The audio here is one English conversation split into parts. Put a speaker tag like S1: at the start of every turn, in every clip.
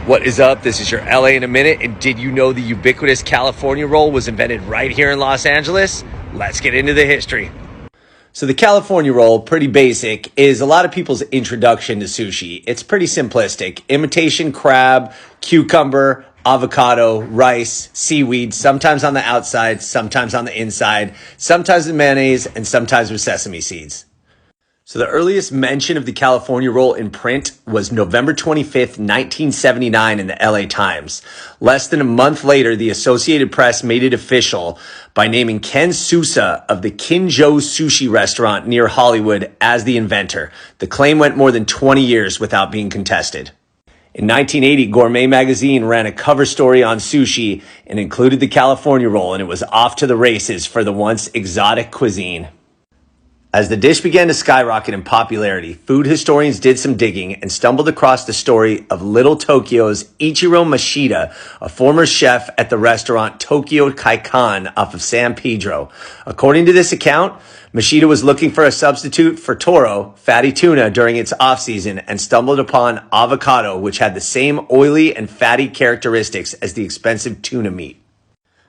S1: What is up? This is your LA in a minute. And did you know the ubiquitous California roll was invented right here in Los Angeles? Let's get into the history. So the California roll, pretty basic, is a lot of people's introduction to sushi. It's pretty simplistic. Imitation crab, cucumber, avocado, rice, seaweed, sometimes on the outside, sometimes on the inside, sometimes with mayonnaise, and sometimes with sesame seeds. So the earliest mention of the California roll in print was November 25th, 1979 in the LA Times. Less than a month later, the Associated Press made it official by naming Ken Sousa of the Kinjo Sushi restaurant near Hollywood as the inventor. The claim went more than 20 years without being contested. In 1980, Gourmet magazine ran a cover story on sushi and included the California roll, and it was off to the races for the once exotic cuisine. As the dish began to skyrocket in popularity, food historians did some digging and stumbled across the story of Little Tokyo's Ichiro Mashida, a former chef at the restaurant Tokyo Kaikan off of San Pedro. According to this account, Mashida was looking for a substitute for toro, fatty tuna, during its off-season and stumbled upon avocado, which had the same oily and fatty characteristics as the expensive tuna meat.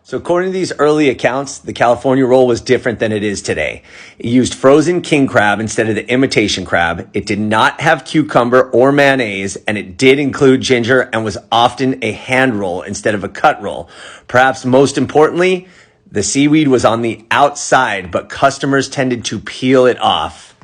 S1: So according to these early accounts, the California roll was different than it is today. It used frozen king crab instead of the imitation crab. It did not have cucumber or mayonnaise, and it did include ginger and was often a hand roll instead of a cut roll. Perhaps most importantly, the seaweed was on the outside, but customers tended to peel it off.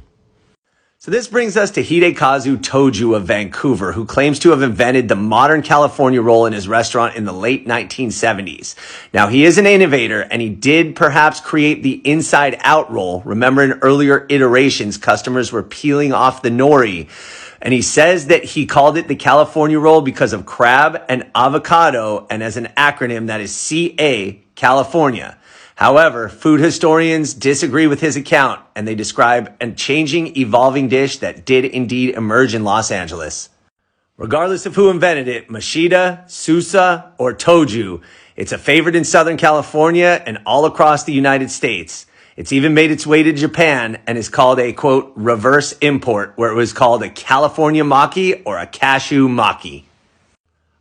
S1: So this brings us to Hidekazu Toju of Vancouver, who claims to have invented the modern California roll in his restaurant in the late 1970s. Now, he is an innovator, and he did perhaps create the inside-out roll. Remember, in earlier iterations, customers were peeling off the nori. And he says that he called it the California roll because of crab and avocado, and as an acronym, that is CA, California. However, food historians disagree with his account, and they describe a changing, evolving dish that did indeed emerge in Los Angeles. Regardless of who invented it, Mashida, Sousa, or Toju, it's a favorite in Southern California and all across the United States. It's even made its way to Japan and is called a, quote, reverse import, where it was called a California maki or a cashew maki.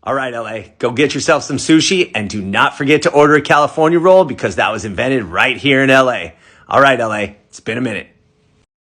S1: All right, LA, go get yourself some sushi and do not forget to order a California roll because that was invented right here in LA. All right, LA, it's been a minute.